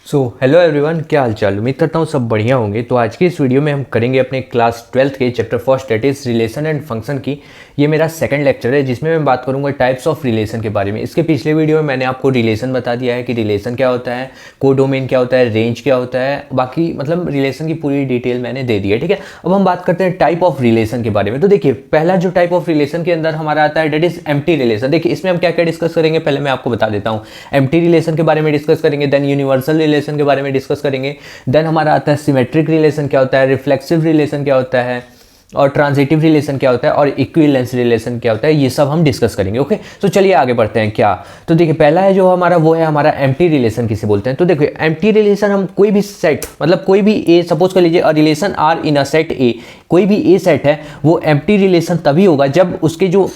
Hello everyone, क्या हाल चाल। उम्मीद करता हूँ सब बढ़िया होंगे। तो आज की इस वीडियो में हम करेंगे अपने क्लास 12th के chapter first that is relation and function की। ये मेरा सेकंड लेक्चर है जिसमें मैं बात करूंगा टाइप्स ऑफ रिलेशन के बारे में। इसके पिछले वीडियो में मैंने आपको रिलेशन बता दिया है कि रिलेशन क्या होता है, कोडोमेन क्या होता है, रेंज क्या होता है, बाकी मतलब रिलेशन की पूरी डिटेल मैंने दे दी है। ठीक है, अब हम बात करते हैं टाइप ऑफ रिलेशन के बारे में। तो देखिए, पहला जो टाइप ऑफ रिलेशन के अंदर हमारा आता है दैट इज एम्प्टी रिलेशन। देखिए, इसमें हम क्या क्या डिस्कस करेंगे पहले मैं आपको बता देता हूँ। एम्प्टी रिलेशन के बारे में डिस्कस करेंगे, देन यूनिवर्सल रिलेशन के बारे में डिस्कस करेंगे, देन हमारा आता है सिमेट्रिक रिलेशन क्या होता है, रिफ्लेक्सिव रिलेशन क्या होता है, और ट्रांजिटिव रिलेशन क्या होता है, और इक्विवेलेंस रिलेशन क्या होता है। ये सब हम डिस्कस करेंगे। ओके, तो चलिए आगे बढ़ते हैं। क्या तो देखिए, पहला है जो हमारा वो है हमारा एम्प्टी रिलेशन किसे बोलते हैं। तो देखिए, एम्प्टी रिलेशन हम कोई भी सेट मतलब कोई भी ए, सपोज कर लीजिए a relation R in a set A, कोई भी ए सेट है वो एम्प्टी रिलेशन तभी होगा जब उसके जो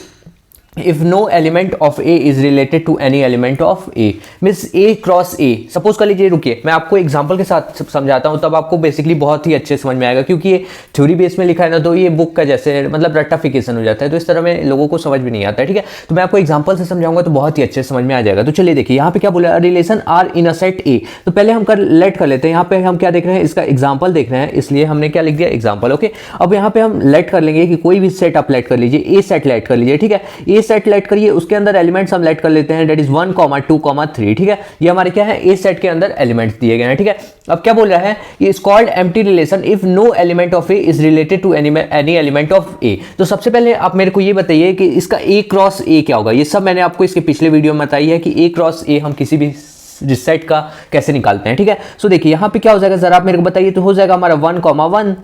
if no element of A is related to any element of A, means A cross A. Suppose कर लीजिए, रुकिए मैं आपको एग्जांपल के साथ समझाता हूं, तब आपको बेसिकली बहुत ही अच्छे समझ में आएगा, क्योंकि ये थ्योरी बेस में लिखा है ना, तो ये बुक का जैसे मतलब रट्टाफिकेशन हो जाता है, तो इस तरह में लोगों को समझ भी नहीं आता है। ठीक है, तो मैं आपको एग्जाम्पल से समझाऊंगा तो बहुत ही अच्छे समझ में आ जाएगा। तो चलिए देखिए, यहाँ पे क्या बोला, relation R in a set A. तो पहले हम लेट कर लेते हैं। यहाँ पे हम क्या देख रहे हैं, इसका एग्जाम्पल देख रहे हैं, इसलिए हमने क्या लिख दिया, एग्जाम्पल। ओके, अब यहाँ पे हम लेट कर लेंगे कि कोई भी सेट आप लेट कर लीजिए, ए सेट लेट कर लीजिए। ठीक है, ए सेट लेट करिए, उसके अंदर एलिमेंट्स हम लेट कर लेते हैं दैट इज 1, 2, 3। ठीक है, ये हमारे क्या है, ए सेट के अंदर एलिमेंट्स दिए गए हैं। ठीक है, अब क्या बोल रहा है, is called empty relation if no element of A is related to any element of A. तो सबसे पहले आप मेरे को ये बताइए कि इसका ए क्रॉस ए क्या होगा। ये सब मैंने आपको इसके पिछले वीडियो में बताई है कि ए क्रॉस ए हम किसी भी सेट का कैसे निकालते हैं। ठीक है, सो देखिए यहाँ पे क्या हो जाएगा, जरा आप मेरे को बताइए। तो हो जाएगा हमारा 1, 1,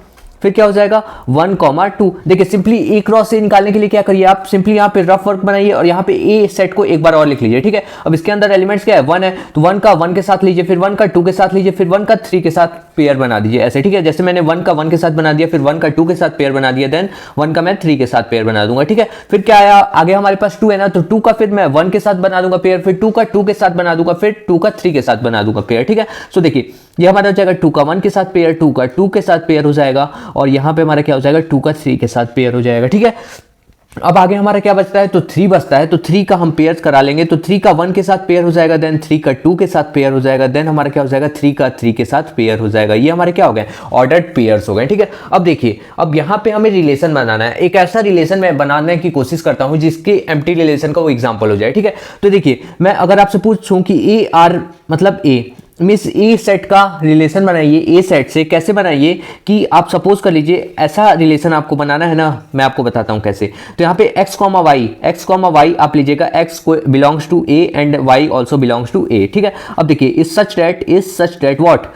फिर क्या हो जाएगा 1, 2। देखिए, सिंपली ए क्रॉस ए निकालने के लिए क्या करिए, आप सिंपली यहाँ पे रफ वर्क बनाइए और यहाँ पे ए सेट को एक बार और लिख लीजिए। ठीक है, अब इसके अंदर एलिमेंट्स क्या है, 1 है, तो 1 का 1 के साथ लीजिए, फिर 1 का 2 के साथ लीजिए, फिर 1 का 3 के साथ पेयर बना दीजिए ऐसे। ठीक है, जैसे मैंने 1 का 1 के साथ बना दिया, फिर 1 का 2 के साथ पेयर बना दिया, देन 1 का मैं 3 के साथ पेयर बना दूंगा। ठीक है, फिर क्या आया आगे हमारे पास 2 है ना, तो 2 का फिर मैं 1 के साथ बना दूंगा पेयर, फिर 2 का 2 के साथ बना दूंगा, फिर 2 का 3 के साथ बना दूंगा पेयर। ठीक है, सो देखिए ये हमारा हो जाएगा 2 का 1 के साथ पेयर, 2 का 2 के साथ पेयर हो जाएगा, और यहाँ पे हमारा क्या हो जाएगा 2 का 3 के साथ पेयर हो जाएगा। ठीक है, अब आगे हमारा क्या बचता है, तो 3 बचता है, तो 3 का हम पेयर्स करा लेंगे। तो 3 का 1 के साथ पेयर हो जाएगा, देन 3 का 2 के साथ पेयर हो जाएगा, देन हमारा क्या हो जाएगा 3 का 3 के साथ पेयर हो जाएगा। ये हमारे क्या हो गए, ऑर्डर्ड पेयर्स हो गए। ठीक है, अब देखिए, अब यहाँ पे हमें रिलेशन बनाना है। एक ऐसा रिलेशन मैं बनाने की कोशिश करता हूँ जिसके एम्प्टी रिलेशन का वो एग्जाम्पल हो जाए। ठीक है, तो देखिए मैं अगर आपसे पूछूं कि ए आर मतलब ए मिस ए सेट का रिलेशन बनाइए, ए सेट से कैसे बनाइए कि आप सपोज कर लीजिए ऐसा रिलेशन आपको बनाना है ना, मैं आपको बताता हूं कैसे। तो यहाँ पे x, y आप लीजिएगा, x को belongs to A and y also belongs to A. ठीक है, अब देखिए is such that what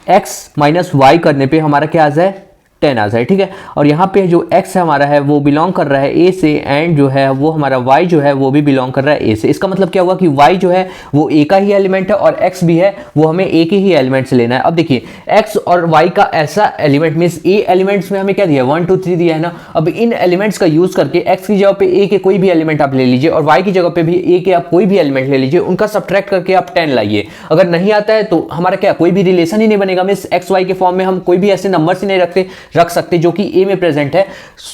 x minus y करने पे हमारा क्या आ जाए 10 आ जाए। ठीक है, और यहाँ पे जो x है हमारा है वो बिलोंग कर रहा है a से, एंड जो है वो हमारा y जो है वो भी बिलोंग कर रहा है a से। इसका मतलब क्या हुआ कि y जो है वो a का ही एलिमेंट है और x भी है वो हमें a के ही एलिमेंट से लेना है। अब देखिए x और y का ऐसा एलिमेंट मीन्स a एलिमेंट्स में हमें क्या दिया है 1, 2, 3 दिया है ना। अब इन एलिमेंट्स का यूज करके x की जगह पे a के कोई भी एलिमेंट आप ले लीजिए और y की जगह पे भी a के आप कोई भी एलिमेंट ले लीजिए, उनका सब्ट्रैक्ट करके आप 10 लाइए। अगर नहीं आता है तो हमारा क्या कोई भी रिलेशन ही नहीं बनेगा, मीन्स x y के फॉर्म में हम कोई भी ऐसे नंबर ही नहीं रख सकते जो कि a में प्रेजेंट है,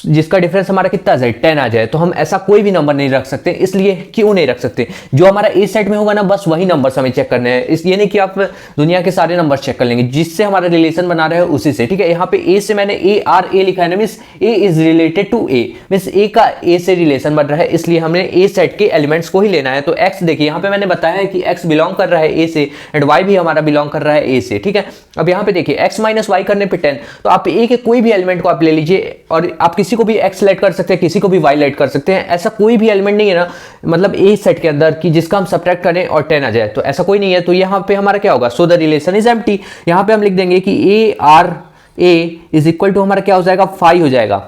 जिसका डिफरेंस हमारा कितना आ जाए 10 आ जाए। तो हम ऐसा कोई भी नंबर नहीं रख सकते। इसलिए क्यों नहीं रख सकते, जो हमारा ए सेट में होगा ना बस वही नंबर्स हमें चेक करने हैं। इस ये नहीं कि आप दुनिया के सारे नंबर्स चेक कर लेंगे, जिससे हमारा रिलेशन बना रहे हो उसी से। ठीक है, यहाँ पे ए से मैंने ए आर ए लिखा है ना, means A is related to A, means A का ए से रिलेशन बन रहा है, इसलिए हमने ए सेट के एलिमेंट्स को ही लेना है। तो एक्स देखिए यहाँ पे मैंने बताया है कि एक्स बिलोंग कर रहा है ए से एंड वाई भी हमारा बिलोंग कर रहा है ए से। ठीक है, अब यहाँ पे देखिए एक्स माइनस वाई करने पे 10, तो आप ए के कोई भी एलिमेंट को आप ले लीजिए और आप किसी को भी x लेट कर सकते हैं, किसी को भी y लेट कर सकते हैं। ऐसा कोई भी एलिमेंट नहीं है ना मतलब ए सेट के अंदर कि जिसका हम सब्ट्रैक्ट करें और 10 आ जाए, तो ऐसा कोई नहीं है। तो यहाँ पे हमारा क्या होगा, so the relation is empty. यहाँ पे हम लिख देंगे कि A R A is equal to हमारा क्या हो जाएगा 5 हो जाएगा,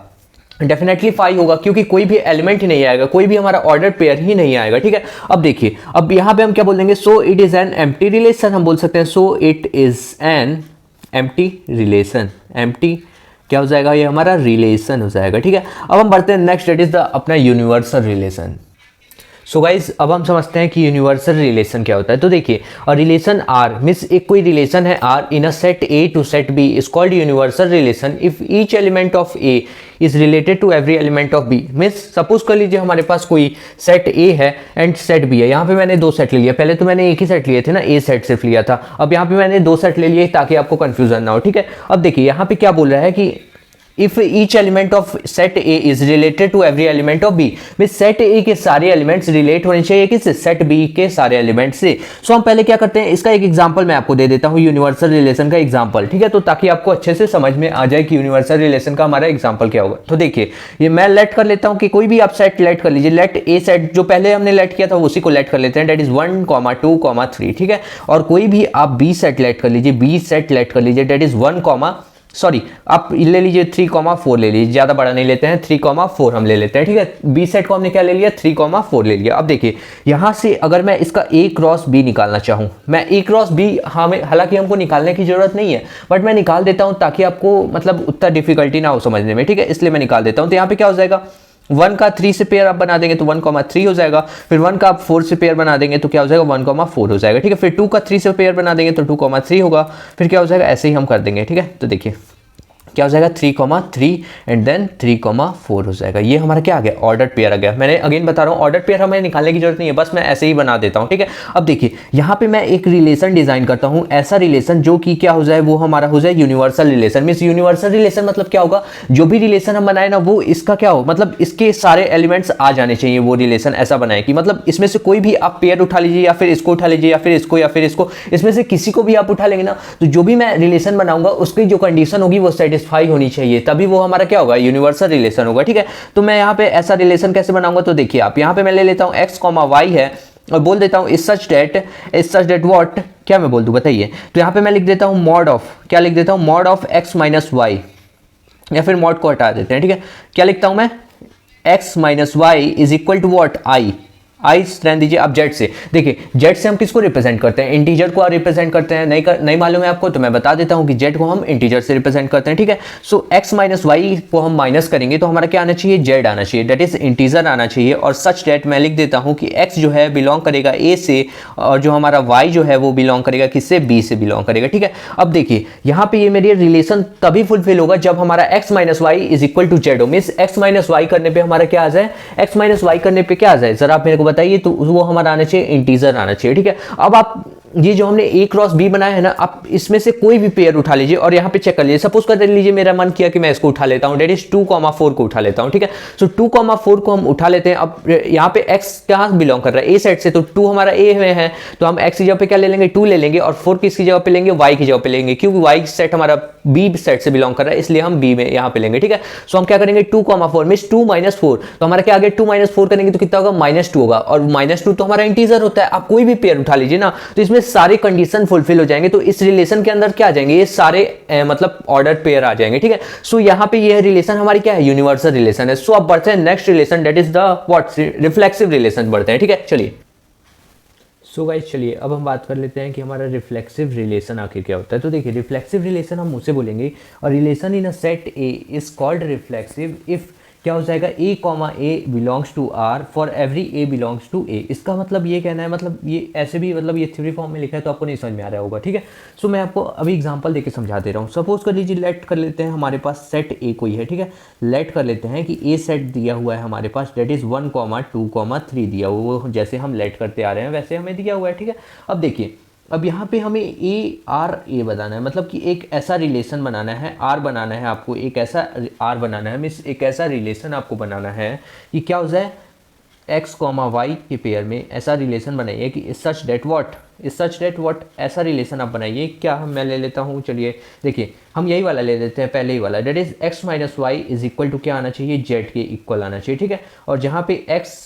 डेफिनेटली 5 होगा क्योंकि कोई भी एलिमेंट ही नहीं आएगा, कोई भी हमारा ऑर्डर पेयर ही नहीं आएगा। ठीक है, अब देखिए अब यहाँ पे हम क्या बोल देंगे, so it is an empty relation. हम बोल सकते हैं so it is an empty relation. Empty क्या हो जाएगा, ये हमारा रिलेशन हो जाएगा। ठीक है, अब हम बढ़ते हैं नेक्स्ट, दैट इज द अपना यूनिवर्सल रिलेशन। सो गाइज अब हम समझते हैं कि यूनिवर्सल रिलेशन क्या होता है। तो देखिए, और रिलेशन आर मीन्स एक कोई रिलेशन है R in a set A to set B is called universal relation if each element of A is related to every element of B. Means suppose कर लीजिए हमारे पास कोई सेट ए है and set B है। यहाँ पे मैंने दो सेट ले लिया, पहले तो मैंने एक ही सेट लिए थे ना, ए सेट सिर्फ लिया था। अब यहाँ पे मैंने दो सेट ले लिए ताकि आपको कंफ्यूजन ना हो, ठीक है। अब देखिए यहाँ पे क्या बोल रहा है कि if each element of set A is related to every element of B, mean set A के सारे एलिमेंट्स रिलेट होने चाहिए किससे, सेट बी के सारे एलिमेंट से। सो हम पहले क्या करते हैं, इसका एक एग्जांपल मैं आपको दे देता हूं, यूनिवर्सल रिलेशन का एग्जांपल, ठीक है। तो ताकि आपको अच्छे से समझ में आ जाए कि यूनिवर्सल रिलेशन का हमारा एग्जांपल क्या होगा। तो देखिए ये मैं लेट कर लेता हूं कि कोई भी आप सेट लेट कर लीजिए, लेट ए सेट जो पहले हमने लेट किया था उसी को लेट कर लेते हैं, दैट इज 1, 2, 3, ठीक है। और कोई भी आप बी सेट लेट कर लीजिए, बी सेट लेट कर लीजिए, दैट इज 1, सॉरी आप ले लीजिए 3, 4 ले लीजिए, ज्यादा बड़ा नहीं लेते हैं, 3, 4 हम ले लेते हैं, ठीक है। बी सेट को हमने क्या ले लिया, 3, 4 ले लिया। अब देखिए यहां से अगर मैं इसका ए क्रॉस बी निकालना चाहूं, मैं ए क्रॉस बी, हमें हालांकि हमको निकालने की जरूरत नहीं है बट मैं निकाल देता हूं ताकि आपको मतलब उतना डिफिकल्टी ना हो समझने में, ठीक है, इसलिए मैं निकाल देता हूं। तो यहाँ पे क्या हो जाएगा, 1 का 3 से पेयर आप बना देंगे तो 1, 3 हो जाएगा, फिर 1 का आप 4 से पेयर बना देंगे तो क्या हो जाएगा, 1, 4 हो जाएगा, ठीक है। फिर 2 का 3 से पेयर बना देंगे तो 2, 3 होगा, फिर क्या हो जाएगा, ऐसे ही हम कर देंगे, ठीक है। तो देखिए क्या हो जाएगा, 3, एंड देन 3, 4 हो जाएगा। ये हमारा क्या आ गया, ऑर्डर पेयर आ गया। मैंने अगेन बता रहा हूँ ऑर्डर पेयर हमें निकालने की जरूरत नहीं है, बस मैं ऐसे ही बना देता हूँ, ठीक है। अब देखिए यहाँ पे मैं एक रिलेशन डिजाइन करता हूँ, ऐसा रिलेशन जो कि क्या हो जाए, वो हमारा हो जाए universal relation. Means universal relation मतलब क्या होगा, जो भी रिलेशन हम बनाए ना वो इसका क्या हो, मतलब इसके सारे एलिमेंट्स आ जाने चाहिए, वो रिलेशन ऐसा बनाए कि मतलब इसमें से कोई भी आप पेयर उठा लीजिए, या फिर इसको उठा लीजिए, या फिर इसको, या फिर इसको, इसमें से किसी को भी आप उठा लेंगे ना, तो जो भी मैं रिलेशन बनाऊंगा उसकी जो कंडीशन होगी वो सेटिस्फाई होनी चाहिए, तभी वो हमारा क्या होगा, यूनिवर्सल रिलेशन होगा, ठीक है। तो मैं यहाँ पे ऐसा रिलेशन कैसे बनाऊंगा, तो देखिए आप यहाँ पे मैं ले लेता हूँ x, y है और बोल देता हूँ इज सच डेट व्हाट, क्या मैं बोल दूं बताइए। तो यहाँ पे मैं लिख देता हूँ मॉड ऑफ, क्या लिख देता हूँ, mod of x minus y, या फिर मॉड को हटा देते हैं, ठीक है। क्या लिखता हूं मैं, x minus y is equal to what, आई रहने दीजिए। अब जेड से देखिए, जेड से हम किसको रिप्रेजेंट करते हैं, इंटीजर को रिप्रेजेंट करते हैं। नहीं मालूम है आपको तो मैं बता देता हूं कि जेड को हम इंटीजर से रिप्रेजेंट करते हैं, ठीक है। सो x माइनस वाई को हम माइनस करेंगे तो हमारा क्या आना चाहिए, जेड आना चाहिए, दैट इज इंटीजर आना चाहिए। और सच डेट मैं लिख देता हूं कि x जो है बिलोंग करेगा a से, और जो हमारा y जो है वो बिलोंग करेगा किससे, b से बिलोंग करेगा, ठीक है। अब देखिए यहाँ पे ये मेरी रिलेशन तभी फुलफिल होगा जब हमारा x minus y is equal to z हो। मींस x माइनस वाई करने पे हमारा क्या आ जाए, x माइनस वाई करने पे क्या आ जाए, जरा आप मेरे को बताइए। तो वो हमारा आना चाहिए, इंटीजर आना चाहिए, ठीक है। अब आप ये जो हमने a क्रॉस b बनाया है ना, आप इसमें से कोई भी पेयर उठा लीजिए और यहाँ पे चेक कर लीजिए। सपोज कर लीजिए मेरा मन किया कि मैं इसको उठा लेता हूँ, डेट इज 2, 4 को उठा लेता हूँ, ठीक है। सो 2, 4 को हम उठा लेते हैं। अब यहाँ पे x कहाँ बिलोंग कर रहा है, a सेट से, तो 2 हमारा a में है तो हम x की जगह पे क्या ले लेंगे, 2 ले लेंगे, और 4 किसकी जगह पे लेंगे, y की जगह पे लेंगे, क्योंकि y सेट हमारा b सेट से बिलोंग कर रहा है इसलिए हम b में यहाँ पे लेंगे, ठीक है। सो हम क्या करेंगे, 2, 4 मींस 2 - 4, तो हमारा क्या आ गया, 2 - 4 करेंगे तो कितना होगा, -2 होगा, और -2 तो हमारा इंटीजर होता है। आप कोई भी पेयर उठा लीजिए ना तो इसमें सारी कंडीशन फुलफिल हो जाएंगे, तो इस रिलेशन के अंदर क्या आ जाएंगे, ये सारे मतलब ऑर्डर पेयर आ जाएंगे, ठीक है। सो यहाँ पे ये रिलेशन हमारी क्या है, यूनिवर्सल रिलेशन है। सो अब बढ़ते हैं next relation, that is the what, reflexive relation बढ़ते हैं, ठीक है। चलिए सो गाइस, चलिए अब हम बात कर लेते हैं कि हमारा रिफ्लेक्सिव रिलेशन आखिर क्या होता है। तो देखिए रिफ्लेक्सिव रिलेशन हम उसे बोलेंगे, और relation in a set A is called reflexive if क्या हो जाएगा, a belongs to r for every a belongs to a। इसका मतलब ये कहना है, मतलब ये ऐसे भी, मतलब ये थ्योरी फॉर्म में लिखा है तो आपको नहीं समझ में आ रहा होगा, ठीक है। सो मैं आपको अभी एग्जांपल देके समझा दे रहा हूँ। सपोज कर लीजिए, लेट कर लेते हैं हमारे पास सेट a कोई है, ठीक है। लेट कर लेते हैं कि a सेट दिया हुआ है हमारे पास, डेट इज 1, 2, 3 दिया हुआ, वो जैसे हम लेट करते आ रहे हैं वैसे हमें दिया हुआ है, ठीक है। अब देखिए, अब यहाँ पे हमें a बनाना है, मतलब कि एक ऐसा रिलेशन बनाना है, r बनाना है आपको, एक ऐसा r बनाना है, मीन्स एक ऐसा रिलेशन आपको बनाना है कि क्या हो जाए, x, y के पेयर में ऐसा रिलेशन बनाइए कि सच डेट व्हाट, ऐसा रिलेशन आप बनाइए। क्या मैं ले लेता हूँ, चलिए देखिए हम यही वाला ले लेते हैं, पहले ही वाला, that is x minus y is equal to क्या आना चाहिए, z के इक्वल आना चाहिए, ठीक है। और जहाँ पे x,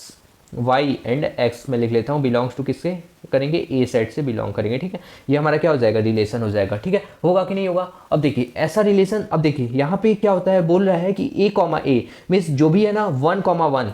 y एंड x में लिख लेता हूँ, बिलोंग्स टू किससे करेंगे, a सेट से बिलोंग करेंगे, ठीक है। ये हमारा क्या हो जाएगा, रिलेशन हो जाएगा, ठीक है। होगा कि नहीं होगा। अब देखिए ऐसा रिलेशन, अब देखिए यहाँ पे क्या होता है, बोल रहा है कि a, मीन्स जो भी है ना 1, 1।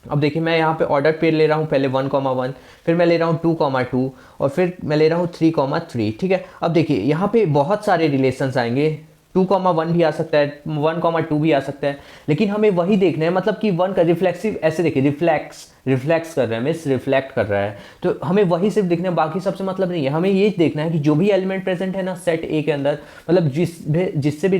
अब देखिए मैं यहाँ पे ऑर्डर पेयर ले रहा हूँ, पहले 1, 1, फिर मैं ले रहा हूँ 2, 2, और फिर मैं ले रहा हूँ 3, 3, ठीक है। अब देखिए यहाँ पे बहुत सारे रिलेशंस आएंगे, 2,1 भी आ सकता है, 1,2 भी आ सकता है, लेकिन हमें वही देखना है, मतलब कि 1 का रिफ्लेक्सिव, ऐसे देखिए रिफ्लेक्स कर रहा है, मीन्स रिफ्लेक्ट कर रहा है, तो हमें वही सिर्फ देखना है, बाकी सबसे मतलब नहीं है। हमें ये देखना है कि जो भी एलिमेंट प्रेजेंट है ना सेट ए के अंदर, मतलब जिससे भी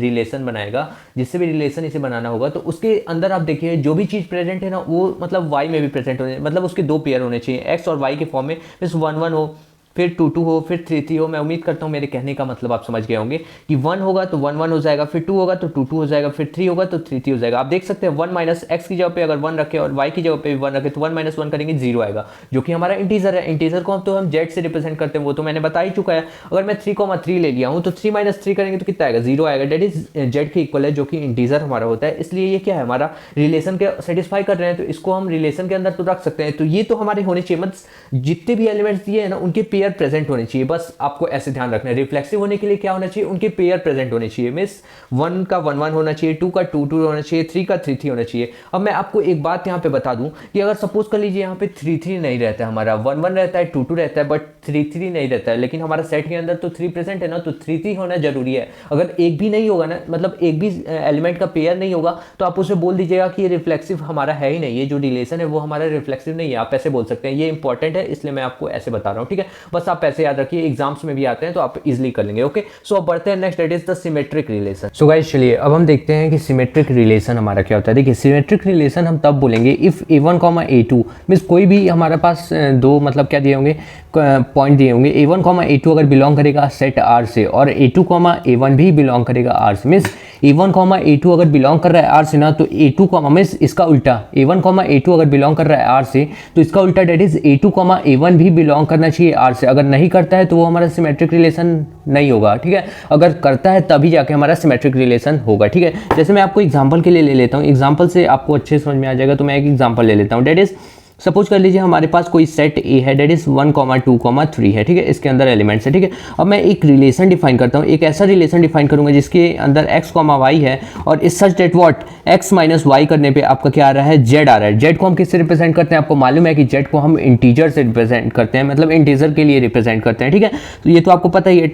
रिलेशन बनाएगा, जिससे भी रिलेशन इसे बनाना होगा, तो उसके अंदर आप देखिए जो भी चीज़ प्रेजेंट है ना वो मतलब वाई में भी प्रेजेंट होने, मतलब उसके दो पेयर होने चाहिए, एक्स और वाई के फॉर्म में, मीन्स 1,1 हो, फिर 2,2 हो, फिर 3,3 हो। मैं उम्मीद करता हूँ मेरे कहने का मतलब आप समझ गए होंगे कि 1 होगा तो 1,1 हो जाएगा, फिर 2 होगा तो 2,2 हो जाएगा, फिर 3 होगा तो 3,3 हो जाएगा। आप देख सकते हैं 1 माइनस एक्स की जगह पे अगर 1 रखे और y की जगह पे भी 1 रखे तो 1 माइनस 1 करेंगे 0 आएगा, जो कि हमारा इंटीजर है। इंटीजर को तो हम जेड से रिप्रेजेंट करते हैं, वो तो मैंने बता ही चुका है। अगर मैं 3,3 ले लिया हूँ तो 3 माइनस 3 करेंगे तो कितना आएगा, 0 आएगा, डेट इज जेड के इक्वल है, जो कि इंटीजर हमारा होता है। इसलिए ये क्या है, हमारा रिलेशन के सेटिस्फाई कर रहे हैं, तो इसको हम रिलेशन के अंदर तो रख सकते हैं। तो ये तो हमारे होने चाहिए, मतलब जितने भी एलिमेंट्स दिए हैं ना उनके पेयर प्रेजेंट होने चाहिए। बस आपको ऐसे ध्यान रखना है, रिफ्लेक्सिव होने के लिए क्या होना चाहिए, उनके पेयर प्रेजेंट होने चाहिए, मींस 1 का 1,1 होना चाहिए, 2 का 2,2 होना चाहिए, 3 का 3,3 होना चाहिए। अब मैं आपको एक बात यहाँ पे बता दूं कि अगर सपोज कर लीजिए यहाँ पे 3,3 नहीं रहता है, हमारा 1,1 रहता है, 2,2 रहता है, बट 3,3 नहीं रहता है, लेकिन हमारा सेट के अंदर तो 3 प्रेजेंट है ना, तो 3,3 होना जरूरी है। अगर एक भी नहीं होगा ना, मतलब एक भी एलिमेंट का पेयर नहीं होगा, तो आप उसे बोल दीजिएगा कि ये रिफ्लेक्सिव हमारा है ही नहीं, ये जो रिलेशन है वो हमारा रिफ्लेक्सिव नहीं है, आप ऐसे बोल सकते हैं। ये इंपॉर्टेंट है, इसलिए मैं आपको ऐसे बता रहा हूँ, ठीक है। बस आप ऐसे याद रखिए, एग्जाम्स में भी आते हैं तो आप इजीली कर लेंगे। ओके, सो अब बढ़ते हैं next, that is the symmetric relation. So guys चलिए अब हम देखते हैं कि सिमेट्रिक रिलेशन हमारा क्या होता है। देखिए सिमेट्रिक रिलेशन हम तब बोलेंगे इफ a1, a2 मींस कोई भी हमारे पास दो मतलब क्या दिए होंगे, पॉइंट दिए होंगे, a1, a2 अगर बिलोंग करेगा सेट R से और a2, a1 भी बिलोंग करेगा R से, मींस a1, a2 अगर बिलोंग कर रहा है R से ना, तो a2, मींस इसका उल्टा a1, a2 अगर बिलोंग कर रहा है R से तो इसका उल्टा दैट इज a2, a1 भी बिलोंग करना चाहिए R से। अगर नहीं करता है तो वो हमारा सिमेट्रिक रिलेशन नहीं होगा, ठीक है। अगर करता है तभी जाके हमारा सिमेट्रिक रिलेशन होगा, ठीक है। जैसे मैं आपको एग्जांपल के लिए ले लेता हूँ, एग्जांपल से आपको अच्छे समझ में आ जाएगा, तो मैं एक एग्जांपल ले लेता हूँ। दैट इज सपोज कर लीजिए हमारे पास कोई सेट ए है, डेट इज 1, 2, 3 है, ठीक है। इसके अंदर एलिमेंट्स है, ठीक है। अब मैं एक रिलेशन डिफाइन करता हूँ, एक ऐसा रिलेशन डिफाइन करूंगा जिसके अंदर x, y है, और is such that what x minus y करने पे आपका क्या आ रहा है, z आ रहा है। z को हम किससे रिप्रेजेंट करते हैं, आपको मालूम है कि z को हम इंटीजर से रिप्रेजेंट करते हैं, मतलब इंटीजर के लिए रिप्रेजेंट करते हैं, ठीक है। तो ये तो आपको पता ही है,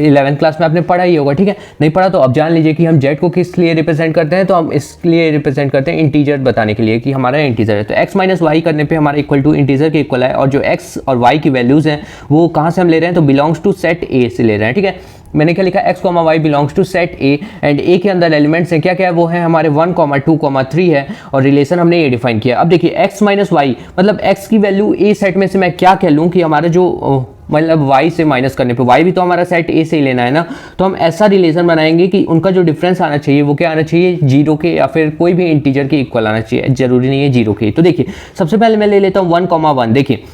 11th क्लास में आपने पढ़ा ही होगा, ठीक है। नहीं पढ़ा तो अब जान लीजिए कि हम z को किस लिए रिप्रेजेंट करते हैं, तो हम इसलिए रिप्रेजेंट करते हैं इंटीजर बताने के लिए कि हमारा इंटीजर है। तो x माइनस वाई करने पे हमारा इक्वल टू इंटीजर के इक्वल है, और जो x और y की वैल्यूज हैं वो कहां से हम ले रहे हैं, तो बिलोंग्स टू सेट a से ले रहे हैं, ठीक है। मैंने क्या लिखा, x, y belongs to set a, and a के अंदर एलिमेंट्स हैं क्या क्या है, वो है हमारे 1, 2, 3 है, और रिलेशन हमने ये डिफाइन किया। अब देखिए x माइनस वाई मतलब x की वैल्यू a सेट में से मैं क्या कह लूँ कि हमारा जो मतलब y से माइनस करने पे, y भी तो हमारा सेट a से ही लेना है ना, तो हम ऐसा रिलेशन बनाएंगे कि उनका जो डिफरेंस आना चाहिए वो क्या आना चाहिए, 0 के या फिर कोई भी इंटीजर के इक्वल आना चाहिए, जरूरी नहीं है 0 के। तो देखिए सबसे पहले मैं ले लेता हूँ 1, 1। देखिए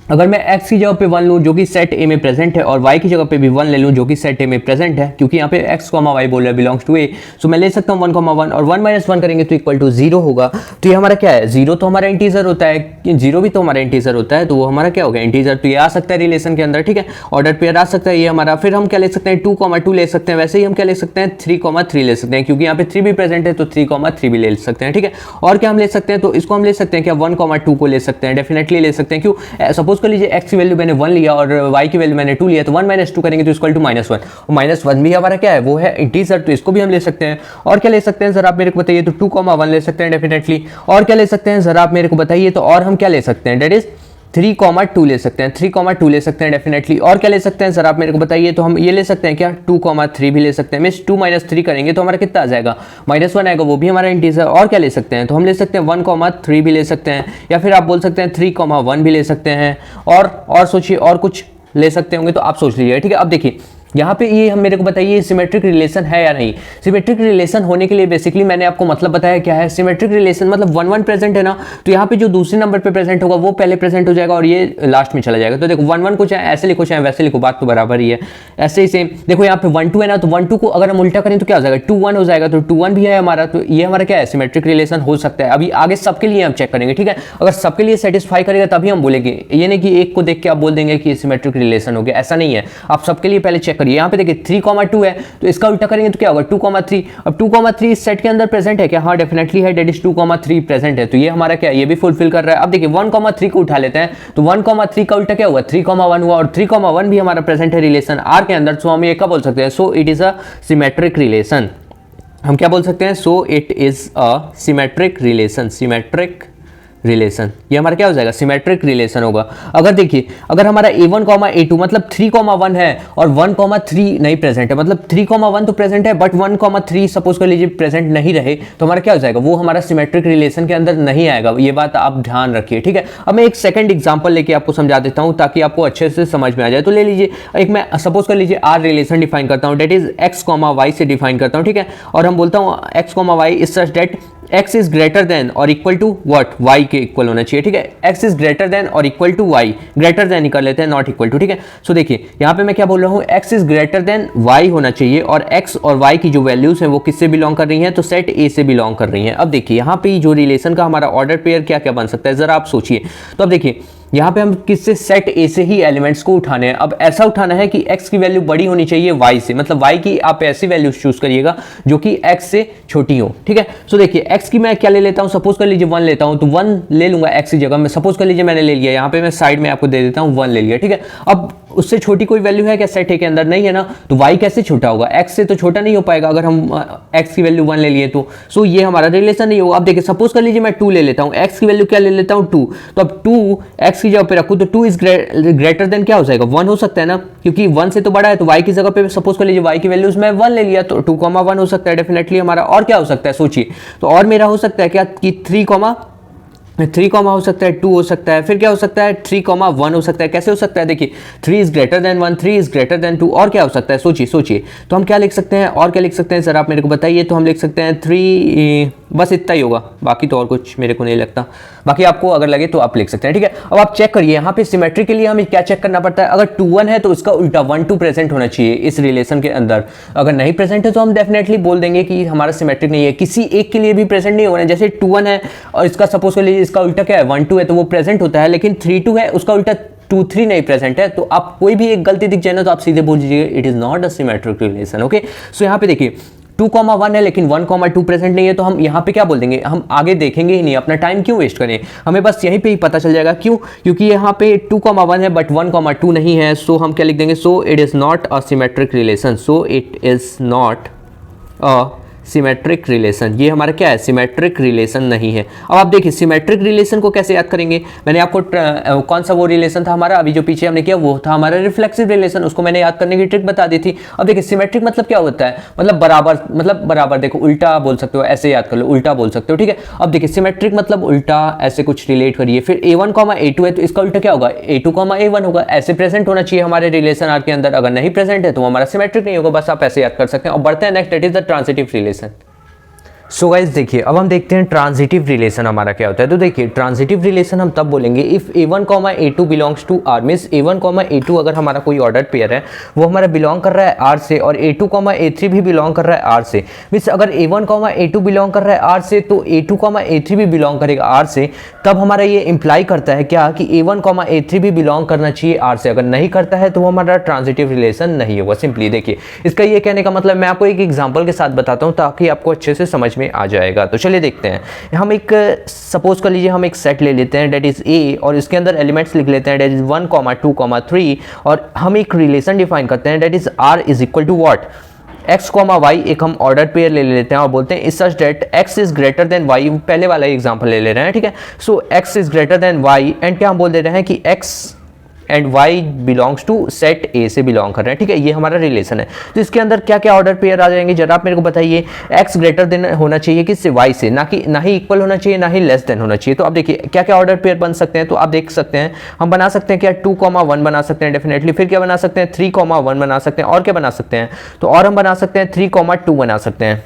अगर मैं x की जगह पे 1 लूँ जो कि सेट a में प्रेजेंट है, और y की जगह पे भी 1 ले लूँ जो कि सेट a में प्रेजेंट है, क्योंकि यहाँ पे x, y बोल रहा है बिलोंग्स टू a, सो मैं ले सकता हूँ 1, 1, और 1 माइनस 1 करेंगे तो इक्वल टू 0 होगा। तो ये हमारा क्या है, 0 तो हमारा इंटीजर होता है, 0 भी तो हमारा इंटीजर होता है, तो वो हमारा क्या होगा, इंटीजर। तो ये आ सकता है रिलेशन के अंदर, ठीक है, ऑर्डर पेयर आ सकता है ये हमारा। फिर हम क्या ले सकते हैं, 2, 2 ले सकते हैं, वैसे ही हम क्या ले सकते हैं, 3, 3 ले सकते हैं, क्योंकि यहाँ पे 3 भी प्रेजेंट है तो 3, 3 भी ले सकते हैं, ठीक है। और क्या हम ले सकते हैं, तो इसको हम ले सकते हैं क्या, 1, 2 को ले सकते हैं, डेफिनेटली ले सकते हैं। क्यों, सपोज कर लीजिए x की वैल्यू मैंने 1 लिया और y की वैल्यू मैंने 2 लिया, तो 1 माइनस 2 करेंगे तो इक्वल टू -1, और -1 भी हमारा क्या है, वो है इंटीजर, तो इसको भी हम ले सकते हैं। और क्या ले सकते हैं जरा आप मेरे को बताइए, तो 2, 1 ले सकते हैं डेफिनेटली। और क्या ले सकते हैं जरा आप मेरे को बताइए, तो और हम क्या ले सकते हैं, डेट इज 3, 2 ले सकते हैं, 3, 2 ले सकते हैं डेफिनेटली। और क्या ले सकते हैं सर आप मेरे को बताइए, तो हम ये ले सकते हैं क्या, 2, 3 भी ले सकते हैं। मींस 2 माइनस 3 करेंगे तो हमारा कितना आ जाएगा, -1 आएगा, वो भी हमारा इंटीजर। और क्या ले सकते हैं, तो हम ले सकते हैं 1, 3 भी ले सकते हैं, या फिर आप बोल सकते हैं 3, 1 भी ले सकते हैं। और सोचिए और कुछ ले सकते होंगे तो आप सोच लीजिए, ठीक है। अब देखिए यहाँ पे ये हम मेरे को बताइए सिमेट्रिक रिलेशन है या नहीं। सिमेट्रिक रिलेशन होने के लिए बेसिकली मैंने आपको मतलब बताया क्या है, सिमेट्रिक रिलेशन मतलब 1, 1 प्रेजेंट है ना, तो यहाँ पे जो दूसरे नंबर पे प्रेजेंट होगा वो पहले प्रेजेंट हो जाएगा और ये लास्ट में चला जाएगा। तो देखो 1, 1 को चाहे ऐसे लिखो चाहे वैसे लिखो, बात तो बराबर ही है। ऐसे ही सेम देखो यहाँ पे 1, 2 है ना, तो 1, 2 को अगर हम उल्टा करें तो क्या हो जाएगा, 2, 1 हो जाएगा, तो 2, 1 भी है हमारा, तो ये हमारा क्या है, सिमेट्रिक रिलेशन हो सकता है। अभी आगे सबके लिए हम चेक करेंगे, ठीक है। अगर सबके लिए सेटिस्फाई करेगा तभी हम बोलेंगे, ये नहीं कि एक को देख के आप बोल देंगे कि सिमेट्रिक रिलेशन हो गया, ऐसा नहीं है। आप सबके लिए पहले चेक करिए, यहाँ पे देखिए 3,2 है तो इसका उल्टा करेंगे तो क्या होगा 2,3। अब 2,3 इस सेट के अंदर प्रेजेंट है क्या? हाँ डेफिनेटली है, डेट इज 2,3 प्रेजेंट है, तो ये हमारा क्या है, ये भी फुलफिल कर रहा है। अब देखिए 1,3 को उठा लेते हैं तो 1,3 का उल्टा क्या हुआ 3,1 हुआ, और 3,1 भी हमारा प्रेजेंट है रिलेशन आर के अंदर, सो हम ये क्या बोल सकते हैं, so it is a symmetric relation. हम क्या बोल सकते हैं, so it is a symmetric relation, symmetric relation, ये हमारा क्या हो जाएगा, सिमेट्रिक रिलेशन होगा। अगर देखिए अगर हमारा a1, a2 मतलब 3,1 है और 1,3 नहीं प्रेजेंट है, मतलब 3,1 तो प्रेजेंट है बट 1,3 सपोज कर लीजिए प्रेजेंट नहीं रहे, तो हमारा क्या हो जाएगा, वो हमारा सिमेट्रिक रिलेशन के अंदर नहीं आएगा, ये बात आप ध्यान रखिए, ठीक है। अब मैं एक सेकंड एग्जांपल लेके आपको समझा देता हूं ताकि आपको अच्छे से समझ में आ जाए। तो ले लीजिए एक मैं सपोज कर लीजिए आर रिलेशन डिफाइन करता हूं, डेट इज x, y से डिफाइन करता हूं, ठीक है, और हम बोलता हूं x, y is such that x is greater than और इक्वल टू व्हाट, y के इक्वल होना चाहिए, ठीक है। x इज ग्रेटर देन और equal to y, greater than निकाल लेते हैं, नॉट इक्वल टू, ठीक है। सो देखिए यहाँ पे मैं क्या बोल रहा हूँ, x is greater than y होना चाहिए, और x और y की जो वैल्यूज हैं वो किससे बिलोंग कर रही हैं, तो सेट A से बिलोंग कर रही हैं। अब देखिए यहाँ पे जो रिलेशन का हमारा ऑर्डर पेयर क्या क्या बन सकता है, जरा आप सोचिए। तो अब देखिए यहाँ पे हम किससे, सेट ए से ही एलिमेंट्स को उठाने हैं। अब ऐसा उठाना है कि x की वैल्यू बड़ी होनी चाहिए y से, मतलब y की आप ऐसी वैल्यू चूज करिएगा जो कि x से छोटी हो, ठीक है। सो देखिए x की मैं क्या ले लेता हूँ, सपोज कर लीजिए 1 लेता हूँ, तो 1 ले लूंगा x की जगह में, सपोज कर लीजिए मैंने ले लिया, यहाँ पे मैं साइड में आपको दे देता हूँ 1 ले लिया, ठीक है। अब उससे छोटी कोई वैल्यू है क्या सेट ए के अंदर, नहीं है ना, तो y कैसे छोटा होगा, x से तो छोटा नहीं हो पाएगा अगर हम x की वैल्यू 1 ले लिए तो, सो ये हमारा रिलेशन नहीं होगा। अब देखिए सपोज कर लीजिए मैं 2 ले लेता हूँ, x की वैल्यू क्या ले लेता हूँ 2, तो अब 2 x की जगह पे रखूँ तो 2 इज ग्रेटर देन क्या हो जाएगा 1 हो सकता है ना, क्योंकि 1 से तो बड़ा है, तो y की जगह पे सपोज कर लीजिए y की वैल्यूज मैं 1 ले लिया, तो 2,1 हो सकता है डेफिनेटली हमारा। और क्या हो सकता है सोचिए, तो और मेरा हो सकता है क्या कि 3, हो सकता है, 2 हो सकता है, फिर क्या हो सकता है 3,1 हो सकता है। कैसे हो सकता है, देखिए 3 is greater then 1, 3 is greater then 2, और क्या हो सकता है सोचिए। तो हम क्या लिख सकते हैं, और क्या लिख सकते हैं सर आप मेरे को बताइए। तो हम लिख सकते हैं 3, बस इतना ही होगा, बाकी तो और कुछ मेरे को नहीं लगता, बाकी आपको अगर लगे तो आप लिख सकते हैं, ठीक है। अब आप चेक करिए यहाँ पे सिमेट्री के लिए हमें क्या चेक करना पड़ता है, अगर 2, 1 है तो इसका उल्टा 1, 2 प्रेजेंट होना चाहिए इस रिलेशन के अंदर, अगर नहीं प्रेजेंट है तो हम डेफिनेटली बोल देंगे कि हमारा सिमेट्रिक नहीं है। किसी एक के लिए भी प्रेजेंट नहीं होना, जैसे 2, 1 है और इसका सपोज कर लीजिए इसका उल्टा क्या है 1, 2 है, तो वो प्रेजेंट होता है, लेकिन 3, 2 है उसका उल्टा 2, 3 नहीं प्रेजेंट है, तो आप कोई भी एक गलती दिख जाए ना तो आप सीधे बोल दीजिए it is not a symmetric relation, okay. So यहाँ पे देखिए 2,1 है लेकिन 1,2 प्रेजेंट नहीं है, तो हम यहाँ पे क्या बोल देंगे, हम आगे देखेंगे ही नहीं, अपना टाइम क्यों वेस्ट करें, हमें बस यहीं पे ही पता चल जाएगा। क्यों, क्योंकि यहाँ पे 2,1 है बट 1,2 नहीं है, सो हम क्या लिख देंगे, so it is not a symmetric relation, so it is not a symmetric relation, ये हमारा क्या है, सिमेट्रिक रिलेशन नहीं है। अब आप देखिए सिमेट्रिक रिलेशन को कैसे याद करेंगे, मैंने आपको कौन सा वो रिलेशन था हमारा अभी जो पीछे हमने किया, वो था हमारा रिफ्लेक्सिव रिलेशन, उसको मैंने याद करने की ट्रिक बता दी थी। अब देखिए सिमेट्रिक मतलब क्या होता है, मतलब बराबर, देखो उल्टा बोल सकते हो, ऐसे याद कर लो, उल्टा बोल सकते हो, ठीक है। अब देखिए सिमेट्रिक मतलब उल्टा, ऐसे कुछ रिलेट करिए। फिर a1, a2 है तो इसका उल्टा क्या होगा, a2, a1 होगा, ऐसे प्रेजेंट होना चाहिए हमारे रिलेशन आर के अंदर, अगर नहीं प्रेजेंट है तो हमारा सिमेट्रिक नहीं होगा, बस आप ऐसे याद कर सकते हैं। और बढ़ते हैं next, that is the transitive relation. So guys देखिए अब हम देखते हैं ट्रांजिटिव रिलेशन हमारा क्या होता है। तो देखिए ट्रांजिटिव रिलेशन हम तब बोलेंगे if a1, a2 belongs to r, means a1, a2 अगर हमारा कोई ऑर्डर पेयर है वो हमारा बिलोंग कर रहा है r से, और a2, a3 भी बिलोंग कर रहा है r से, मींस अगर a1, a2 बिलोंग कर रहा है r से तो a2, a3 भी बिलोंग करेगा r से, तब हमारा ये इंप्लाई करता है क्या कि a1, a3 भी बिलोंग करना चाहिए r से, अगर नहीं करता है तो वो हमारा ट्रांजिटिव रिलेशन नहीं होगा। सिंपली देखिए इसका ये कहने का मतलब मैं आपको एक एग्जाम्पल के साथ बताता हूँ ताकि आपको अच्छे से समझ में आ जाएगा। तो चलिए देखते हैं, हम एक सपोज कर लीजिए हम एक सेट ले लेते हैं डेट इज ए, और इसके अंदर एलिमेंट्स लिख लेते हैं डेट इज 1, 2, 3, और हम एक रिलेशन डिफाइन करते हैं that is R is equal to what, x, y, एक हम ऑर्डर पेयर ले लेते हैं और बोलते हैं is such that x is greater than y, पहले वाला एग्जांपल ले ले रहे हैं, ठीक है। So x is greater than y and क्या हम बोल दे रहे हैं कि x एंड y belongs to set A से बिलोंग कर रहे हैं, ठीक है, ये हमारा रिलेशन है। तो इसके अंदर क्या क्या ऑर्डर पेयर आ जाएंगे जरा आप मेरे को बताइए। x ग्रेटर देन होना चाहिए किससे, y से, ना ही इक्वल होना चाहिए, ना ही लेस देन होना चाहिए। तो अब देखिए क्या क्या ऑर्डर पेयर बन सकते हैं, तो आप देख सकते हैं हम बना सकते हैं क्या 2, 1 बना सकते हैं डेफिनेटली, फिर क्या बना सकते हैं 3, 1 बना सकते हैं, और क्या बना सकते हैं, तो और हम बना सकते हैं 3, 2 बना सकते हैं,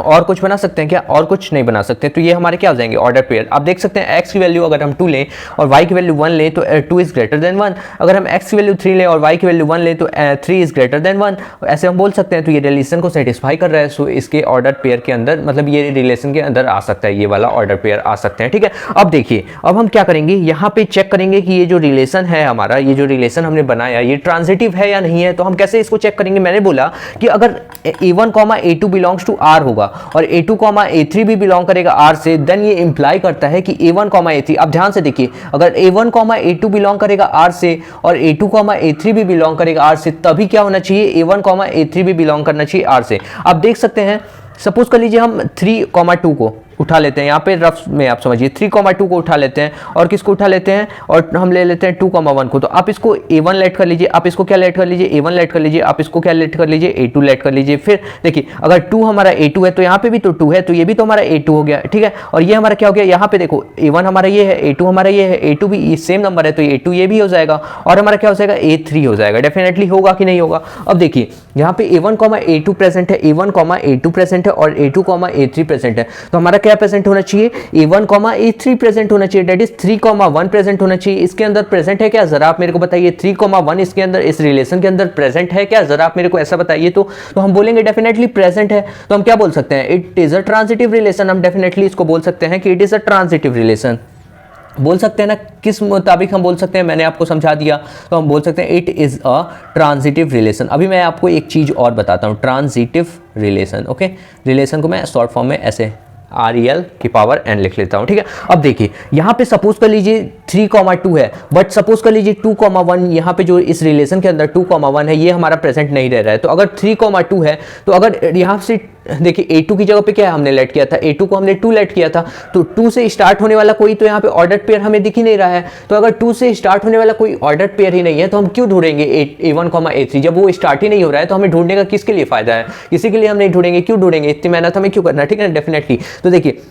और कुछ बना सकते हैं क्या? और कुछ नहीं बना सकते। तो ये हमारे क्या हो जाएंगे? Order pair. आप देख सकते हैं x की वैल्यू अगर हम 2 लें और y की वैल्यू 1 लें तो 2 इज ग्रेटर देन 1। अगर हम x की वैल्यू 3 लें और y की वैल्यू 1 लें तो 3 इज ग्रेटर देन 1। ऐसे हम बोल सकते हैं। तो ये रिलेशन को सेटिस्फाई कर रहा है। सो इसके ऑर्डर पेयर के अंदर, मतलब ये रिलेशन के अंदर आ सकता है, ये वाला ऑर्डर पेयर आ सकते हैं। ठीक है, अब देखिए, अब हम क्या करेंगे, यहाँ पे चेक करेंगे कि ये जो रिलेशन है हमारा, ये जो रिलेशन हमने बनाया, ये ट्रांजिटिव है या नहीं है। तो हम कैसे इसको चेक करेंगे? मैंने बोला कि अगर a1, a2 belongs to r होगा और a2, a3 भी बिलोंग करेगा r से, देन ये इंप्लाई करता है कि a1, a3, अब ध्यान से देखिए, अगर a1, a2 बिलोंग करेगा r से और a2, a3 भी बिलोंग करेगा r से, तभी क्या होना चाहिए? a1, a3 भी बिलोंग करना चाहिए r से। आप देख सकते हैं, सपोज कर लीजिए हम 3, 2 को उठा लेते हैं, यहाँ पे रफ में आप समझिए 3, 2 को उठा लेते हैं और किसको उठा लेते हैं, और हम ले लेते हैं 2, 1 को। तो आप इसको a1 लेट कर लीजिए, आप इसको क्या लेट कर लीजिए? a1 लेट कर लीजिए, आप इसको क्या लेट कर लीजिए? a2 लेट कर लीजिए। फिर देखिए, अगर 2 हमारा a2 है तो यहाँ पे भी तो 2 है, तो ये भी तो हमारा a2 हो गया। ठीक है, और ये हमारा क्या हो गया? यहाँ पे देखो, a1 हमारा ये है, a2 हमारा ये है, a2 भी सेम नंबर है, तो a2 ये भी हो जाएगा और हमारा क्या हो जाएगा? a3 हो जाएगा। डेफिनेटली होगा कि नहीं होगा? अब देखिए, यहाँ पे a1, a2 प्रेजेंट है, a1, a2 प्रेजेंट है और a2, a3 प्रेजेंट है। तो हमारा क्या प्रेजेंट होना चाहिए? a1, a3 प्रेजेंट होना चाहिए, दैट इज 3, 1 प्रेजेंट होना चाहिए। इसके अंदर प्रेजेंट है क्या? जरा आप मेरे को बताइए, 3, 1 इसके अंदर, इस रिलेशन के अंदर प्रेजेंट है क्या? जरा आप मेरे को ऐसा बताइए। तो हम बोलेंगे डेफिनेटली प्रेजेंट है। तो हम क्या बोल सकते हैं? It is a transitive relation. हम डेफिनेटली इसको बोल सकते हैं कि it is a transitive relation. बोल सकते हैं ना, किस मुताबिक हम बोल सकते हैं? मैंने आपको समझा दिया। तो हम बोल सकते हैं it is a transitive relation. अभी मैं आपको एक चीज और बताता हूं, ट्रांजिटिव रिलेशन। ओके, रिलेशन को मैं शॉर्ट फॉर्म में ऐसे REL की पावर n लिख लेता हूं। ठीक है, अब देखिए, यहां पे सपोज कर लीजिए 3, 2 है, बट सपोज कर लीजिए 2, 1, यहां पे जो इस रिलेशन के अंदर 2, 1 है, ये हमारा प्रेजेंट नहीं रह रहा है। तो अगर 3, 2 है, तो अगर यहां से देखिए a2 की जगह पे क्या हमने लेट किया था? a2 को हमने 2 लेट किया था। तो 2 से स्टार्ट होने वाला कोई तो यहाँ पे ऑर्डर पेयर हमें दिख ही नहीं रहा है। तो अगर 2 से स्टार्ट होने वाला कोई ऑर्डर पेयर ही नहीं है, तो हम क्यों ढूंढेंगे a1, a3? जब वो स्टार्ट ही नहीं हो रहा है तो हमें ढूंढने का किसके लिए फायदा है? किसी के लिए हम नहीं ढूंढेंगे। क्यों ढूंढेंगे? इतनी मेहनत हमें क्यों करना? ठीक है, डेफिनेटली। तो देखिए,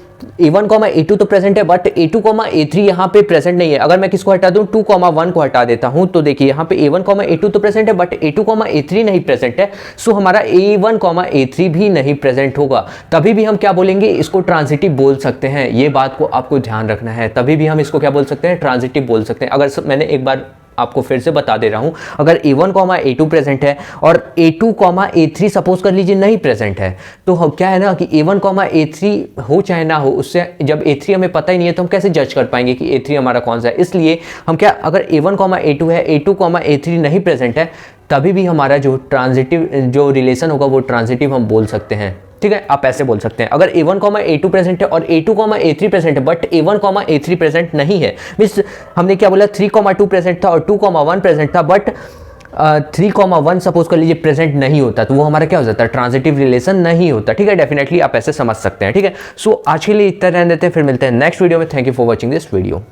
a1, a2 तो प्रेजेंट है, बट a2, a3 यहाँ पे प्रेजेंट नहीं है। अगर मैं किसको हटा दूं? 2, 1 को हटा देता हूं, तो देखिए यहाँ पे a1, a2 तो प्रेजेंट है, बट a2, a3 नहीं प्रेजेंट है। सो हमारा a1, a3 भी नहीं प्रेजेंट होगा। तभी भी हम क्या बोलेंगे? इसको ट्रांजिटिव बोल सकते हैं। ये बात को आपको ध्यान रखना है। तभी भी हम इसको क्या बोल सकते हैं? ट्रांजिटिव बोल सकते हैं। अगर मैंने एक बार आपको फिर से बता दे रहा हूं, अगर a1, a2 प्रेजेंट है और a2, a3 सपोज कर लीजिए नहीं प्रेजेंट है, तो क्या है ना कि a1, a3 हो चाहे ना हो, उससे जब a3 हमें पता ही नहीं है तो हम कैसे जज कर पाएंगे कि a3 हमारा कौन सा है? इसलिए हम क्या, अगर a1, a2 है, a2, a3 नहीं प्रेजेंट है, तभी भी हमारा जो ट्रांजिटिव जो रिलेशन होगा वो ट्रांजिटिव हम बोल सकते हैं। ठीक है, आप ऐसे बोल सकते हैं। अगर a1, a2 प्रेजेंट है और a2, a3 प्रेजेंट है, बट a1, a3 प्रेजेंट नहीं है, मींस हमने क्या बोला? 3, 2 प्रेजेंट था और 2, 1 प्रेजेंट था, बट 3, 1 सपोज कर लीजिए प्रेजेंट नहीं होता, तो वो हमारा क्या हो जाता है? ट्रांजिटिव रिलेशन नहीं होता। ठीक है, डेफिनेटली आप ऐसे समझ सकते हैं। ठीक है, सो आज के लिए इतना रहने देते हैं, फिर मिलते हैं नेक्स्ट वीडियो में। Thank you for watching this video.